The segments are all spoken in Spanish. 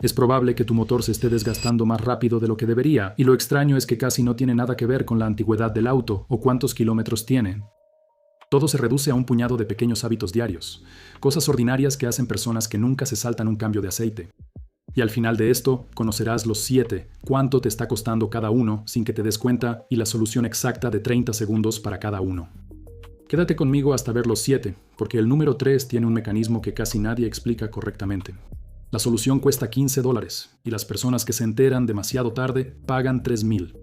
Es probable que tu motor se esté desgastando más rápido de lo que debería, y lo extraño es que casi no tiene nada que ver con la antigüedad del auto o cuántos kilómetros tiene. Todo se reduce a un puñado de pequeños hábitos diarios, cosas ordinarias que hacen personas que nunca se saltan un cambio de aceite. Y al final de esto, conocerás los 7, cuánto te está costando cada uno sin que te des cuenta y la solución exacta de 30 segundos para cada uno. Quédate conmigo hasta ver los 7, porque el número 3 tiene un mecanismo que casi nadie explica correctamente. La solución cuesta $15 y las personas que se enteran demasiado tarde pagan $3,000.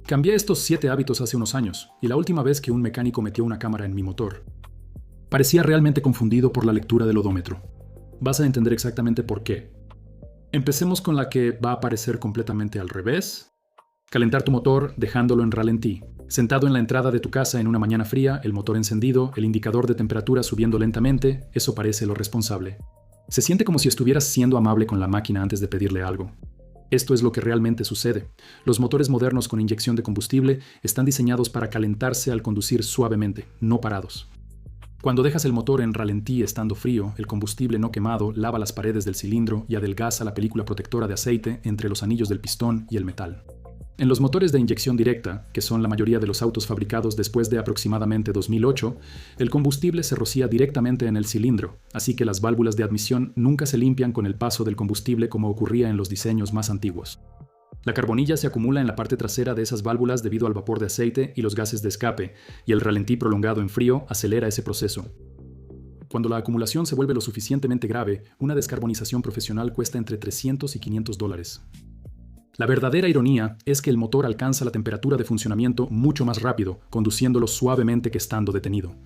Cambié estos 7 hábitos hace unos años y la última vez que un mecánico metió una cámara en mi motor. Parecía realmente confundido por la lectura del odómetro. Vas a entender exactamente por qué. Empecemos con la que va a aparecer completamente al revés. Calentar tu motor dejándolo en ralentí. Sentado en la entrada de tu casa en una mañana fría, el motor encendido, el indicador de temperatura subiendo lentamente, eso parece lo responsable. Se siente como si estuvieras siendo amable con la máquina antes de pedirle algo. Esto es lo que realmente sucede. Los motores modernos con inyección de combustible están diseñados para calentarse al conducir suavemente, no parados. Cuando dejas el motor en ralentí estando frío, el combustible no quemado lava las paredes del cilindro y adelgaza la película protectora de aceite entre los anillos del pistón y el metal. En los motores de inyección directa, que son la mayoría de los autos fabricados después de aproximadamente 2008, el combustible se rocía directamente en el cilindro, así que las válvulas de admisión nunca se limpian con el paso del combustible como ocurría en los diseños más antiguos. La carbonilla se acumula en la parte trasera de esas válvulas debido al vapor de aceite y los gases de escape, y el ralentí prolongado en frío acelera ese proceso. Cuando la acumulación se vuelve lo suficientemente grave, una descarbonización profesional cuesta entre $300 y $500. La verdadera ironía es que el motor alcanza la temperatura de funcionamiento mucho más rápido, conduciéndolo suavemente que estando detenido.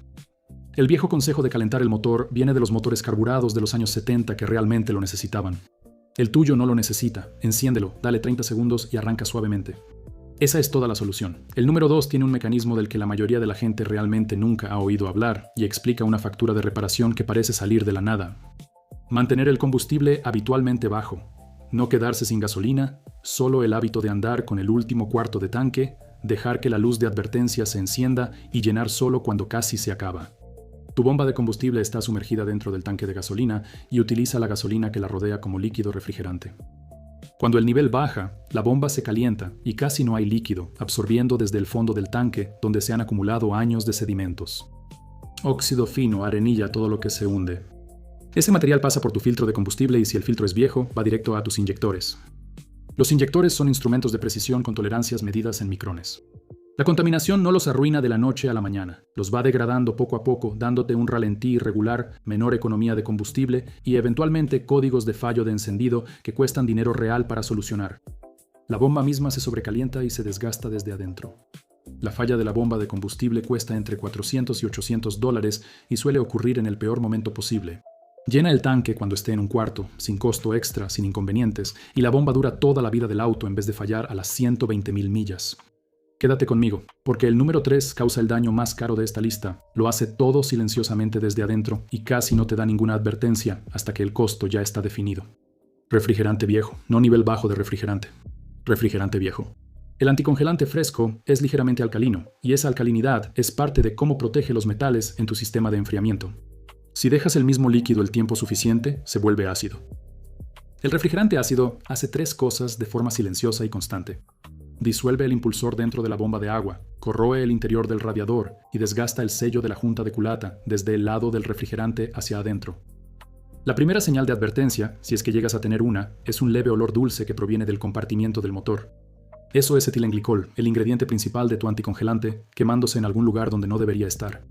El viejo consejo de calentar el motor viene de los motores carburados de los años 70 que realmente lo necesitaban. El tuyo no lo necesita, enciéndelo, dale 30 segundos y arranca suavemente. Esa es toda la solución. El número 2 tiene un mecanismo del que la mayoría de la gente realmente nunca ha oído hablar y explica una factura de reparación que parece salir de la nada. Mantener el combustible habitualmente bajo. No quedarse sin gasolina, solo el hábito de andar con el último cuarto de tanque, dejar que la luz de advertencia se encienda y llenar solo cuando casi se acaba. Tu bomba de combustible está sumergida dentro del tanque de gasolina y utiliza la gasolina que la rodea como líquido refrigerante. Cuando el nivel baja, la bomba se calienta y casi no hay líquido, absorbiendo desde el fondo del tanque donde se han acumulado años de sedimentos. Óxido fino, arenilla, todo lo que se hunde. Ese material pasa por tu filtro de combustible y si el filtro es viejo, va directo a tus inyectores. Los inyectores son instrumentos de precisión con tolerancias medidas en micrones. La contaminación no los arruina de la noche a la mañana, los va degradando poco a poco, dándote un ralentí irregular, menor economía de combustible y eventualmente códigos de fallo de encendido que cuestan dinero real para solucionar. La bomba misma se sobrecalienta y se desgasta desde adentro. La falla de la bomba de combustible cuesta entre $400 y $800 y suele ocurrir en el peor momento posible. Llena el tanque cuando esté en un cuarto, sin costo extra, sin inconvenientes, y la bomba dura toda la vida del auto en vez de fallar a las 120,000 millas. Quédate conmigo, porque el número 3 causa el daño más caro de esta lista. Lo hace todo silenciosamente desde adentro y casi no te da ninguna advertencia hasta que el costo ya está definido. Refrigerante viejo, no nivel bajo de refrigerante. Refrigerante viejo. El anticongelante fresco es ligeramente alcalino, y esa alcalinidad es parte de cómo protege los metales en tu sistema de enfriamiento. Si dejas el mismo líquido el tiempo suficiente, se vuelve ácido. El refrigerante ácido hace 3 cosas de forma silenciosa y constante. Disuelve el impulsor dentro de la bomba de agua, corroe el interior del radiador y desgasta el sello de la junta de culata desde el lado del refrigerante hacia adentro. La primera señal de advertencia, si es que llegas a tener una, es un leve olor dulce que proviene del compartimiento del motor. Eso es etilenglicol, el ingrediente principal de tu anticongelante, quemándose en algún lugar donde no debería estar.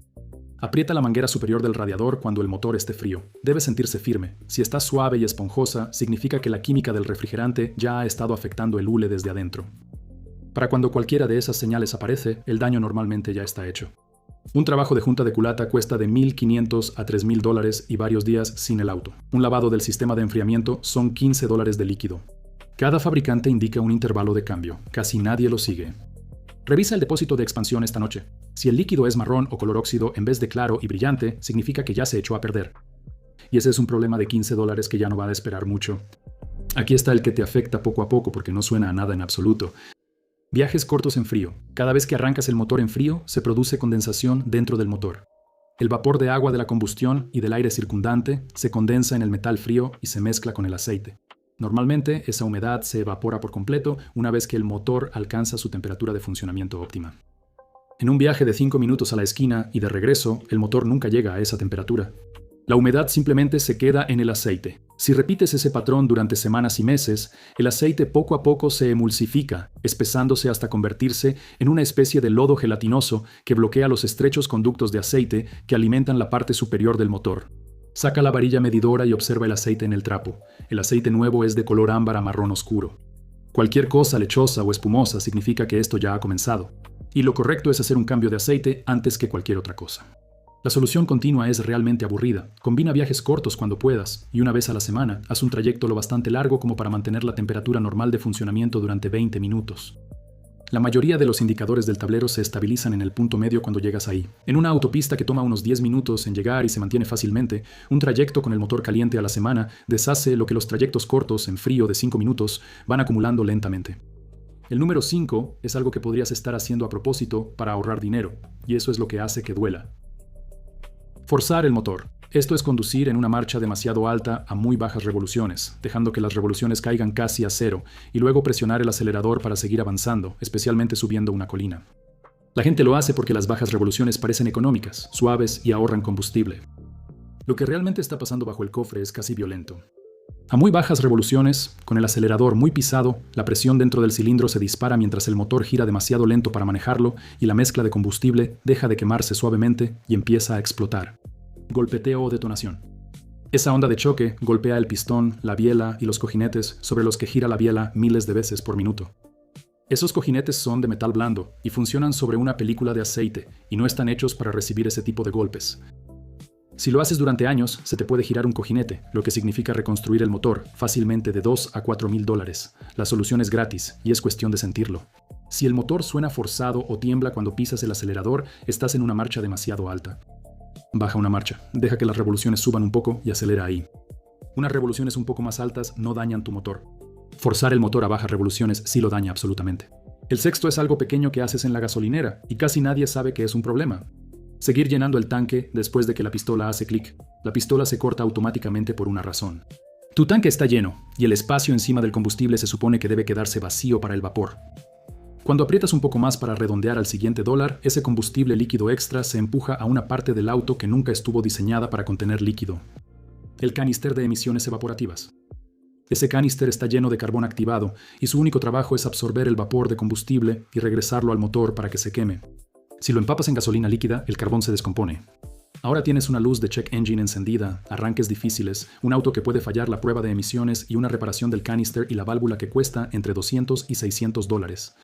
Aprieta la manguera superior del radiador cuando el motor esté frío. Debe sentirse firme. Si está suave y esponjosa, significa que la química del refrigerante ya ha estado afectando el hule desde adentro. Para cuando cualquiera de esas señales aparece, el daño normalmente ya está hecho. Un trabajo de junta de culata cuesta de $1,500 a $3,000 y varios días sin el auto. Un lavado del sistema de enfriamiento son $15 de líquido. Cada fabricante indica un intervalo de cambio. Casi nadie lo sigue. Revisa el depósito de expansión esta noche. Si el líquido es marrón o color óxido en vez de claro y brillante, significa que ya se echó a perder. Y ese es un problema de $15 que ya no va a esperar mucho. Aquí está el que te afecta poco a poco porque no suena a nada en absoluto. Viajes cortos en frío. Cada vez que arrancas el motor en frío, se produce condensación dentro del motor. El vapor de agua de la combustión y del aire circundante se condensa en el metal frío y se mezcla con el aceite. Normalmente, esa humedad se evapora por completo una vez que el motor alcanza su temperatura de funcionamiento óptima. En un viaje de 5 minutos a la esquina y de regreso, el motor nunca llega a esa temperatura. La humedad simplemente se queda en el aceite. Si repites ese patrón durante semanas y meses, el aceite poco a poco se emulsifica, espesándose hasta convertirse en una especie de lodo gelatinoso que bloquea los estrechos conductos de aceite que alimentan la parte superior del motor. Saca la varilla medidora y observa el aceite en el trapo. El aceite nuevo es de color ámbar a marrón oscuro. Cualquier cosa lechosa o espumosa significa que esto ya ha comenzado. Y lo correcto es hacer un cambio de aceite antes que cualquier otra cosa. La solución continua es realmente aburrida. Combina viajes cortos cuando puedas, y una vez a la semana, haz un trayecto lo bastante largo como para mantener la temperatura normal de funcionamiento durante 20 minutos. La mayoría de los indicadores del tablero se estabilizan en el punto medio cuando llegas ahí. En una autopista que toma unos 10 minutos en llegar y se mantiene fácilmente, un trayecto con el motor caliente a la semana deshace lo que los trayectos cortos en frío de 5 minutos van acumulando lentamente. El número 5 es algo que podrías estar haciendo a propósito para ahorrar dinero, y eso es lo que hace que duela. Forzar el motor. Esto es conducir en una marcha demasiado alta a muy bajas revoluciones, dejando que las revoluciones caigan casi a cero, y luego presionar el acelerador para seguir avanzando, especialmente subiendo una colina. La gente lo hace porque las bajas revoluciones parecen económicas, suaves y ahorran combustible. Lo que realmente está pasando bajo el cofre es casi violento. A muy bajas revoluciones, con el acelerador muy pisado, la presión dentro del cilindro se dispara mientras el motor gira demasiado lento para manejarlo y la mezcla de combustible deja de quemarse suavemente y empieza a explotar. Golpeteo o detonación. Esa onda de choque golpea el pistón, la biela y los cojinetes sobre los que gira la biela miles de veces por minuto. Esos cojinetes son de metal blando y funcionan sobre una película de aceite y no están hechos para recibir ese tipo de golpes. Si lo haces durante años, se te puede girar un cojinete, lo que significa reconstruir el motor, fácilmente de $2,000 a $4,000. La solución es gratis, y es cuestión de sentirlo. Si el motor suena forzado o tiembla cuando pisas el acelerador, estás en una marcha demasiado alta. Baja una marcha, deja que las revoluciones suban un poco y acelera ahí. Unas revoluciones un poco más altas no dañan tu motor. Forzar el motor a bajas revoluciones sí lo daña absolutamente. El sexto es algo pequeño que haces en la gasolinera, y casi nadie sabe que es un problema. Seguir llenando el tanque después de que la pistola hace clic. La pistola se corta automáticamente por una razón. Tu tanque está lleno, y el espacio encima del combustible se supone que debe quedarse vacío para el vapor. Cuando aprietas un poco más para redondear al siguiente dólar, ese combustible líquido extra se empuja a una parte del auto que nunca estuvo diseñada para contener líquido. El canister de emisiones evaporativas. Ese canister está lleno de carbón activado, y su único trabajo es absorber el vapor de combustible y regresarlo al motor para que se queme. Si lo empapas en gasolina líquida, el carbón se descompone. Ahora tienes una luz de check engine encendida, arranques difíciles, un auto que puede fallar la prueba de emisiones y una reparación del canister y la válvula que cuesta entre $200 y $600.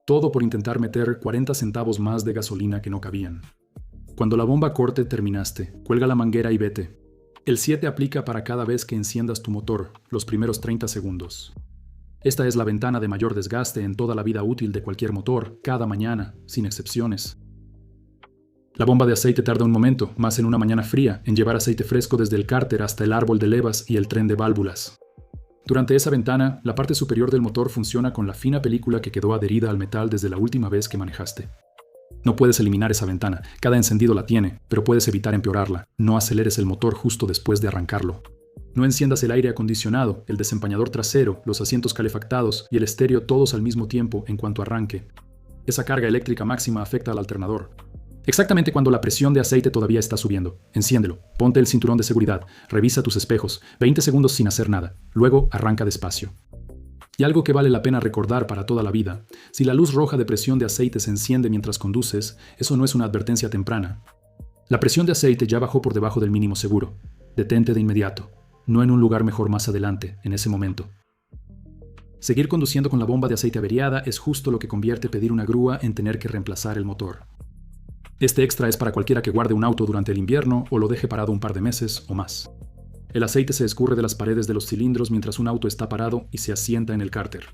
Todo por intentar meter 40 centavos más de gasolina que no cabían. Cuando la bomba corte, terminaste. Cuelga la manguera y vete. El 7 aplica para cada vez que enciendas tu motor, los primeros 30 segundos. Esta es la ventana de mayor desgaste en toda la vida útil de cualquier motor, cada mañana, sin excepciones. La bomba de aceite tarda un momento, más en una mañana fría, en llevar aceite fresco desde el cárter hasta el árbol de levas y el tren de válvulas. Durante esa ventana, la parte superior del motor funciona con la fina película que quedó adherida al metal desde la última vez que manejaste. No puedes eliminar esa ventana, cada encendido la tiene, pero puedes evitar empeorarla. No aceleres el motor justo después de arrancarlo. No enciendas el aire acondicionado, el desempañador trasero, los asientos calefactados y el estéreo todos al mismo tiempo en cuanto arranque. Esa carga eléctrica máxima afecta al alternador. Exactamente cuando la presión de aceite todavía está subiendo. Enciéndelo, ponte el cinturón de seguridad, revisa tus espejos, 20 segundos sin hacer nada, luego arranca despacio. Y algo que vale la pena recordar para toda la vida, si la luz roja de presión de aceite se enciende mientras conduces, eso no es una advertencia temprana. La presión de aceite ya bajó por debajo del mínimo seguro. Detente de inmediato. No en un lugar mejor más adelante, en ese momento. Seguir conduciendo con la bomba de aceite averiada es justo lo que convierte pedir una grúa en tener que reemplazar el motor. Este extra es para cualquiera que guarde un auto durante el invierno o lo deje parado un par de meses o más. El aceite se escurre de las paredes de los cilindros mientras un auto está parado y se asienta en el cárter.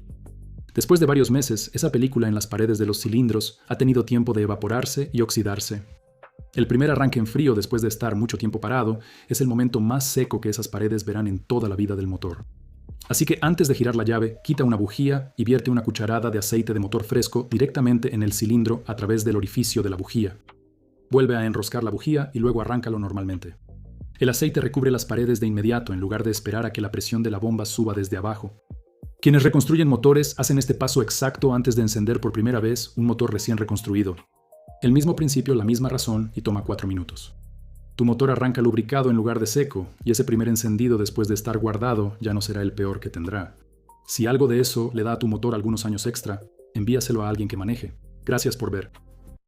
Después de varios meses, esa película en las paredes de los cilindros ha tenido tiempo de evaporarse y oxidarse. El primer arranque en frío después de estar mucho tiempo parado es el momento más seco que esas paredes verán en toda la vida del motor. Así que antes de girar la llave, quita una bujía y vierte una cucharada de aceite de motor fresco directamente en el cilindro a través del orificio de la bujía. Vuelve a enroscar la bujía y luego arráncalo normalmente. El aceite recubre las paredes de inmediato en lugar de esperar a que la presión de la bomba suba desde abajo. Quienes reconstruyen motores hacen este paso exacto antes de encender por primera vez un motor recién reconstruido. El mismo principio, la misma razón y toma 4 minutos. Tu motor arranca lubricado en lugar de seco, y ese primer encendido después de estar guardado ya no será el peor que tendrá. Si algo de eso le da a tu motor algunos años extra, envíaselo a alguien que maneje. Gracias por ver.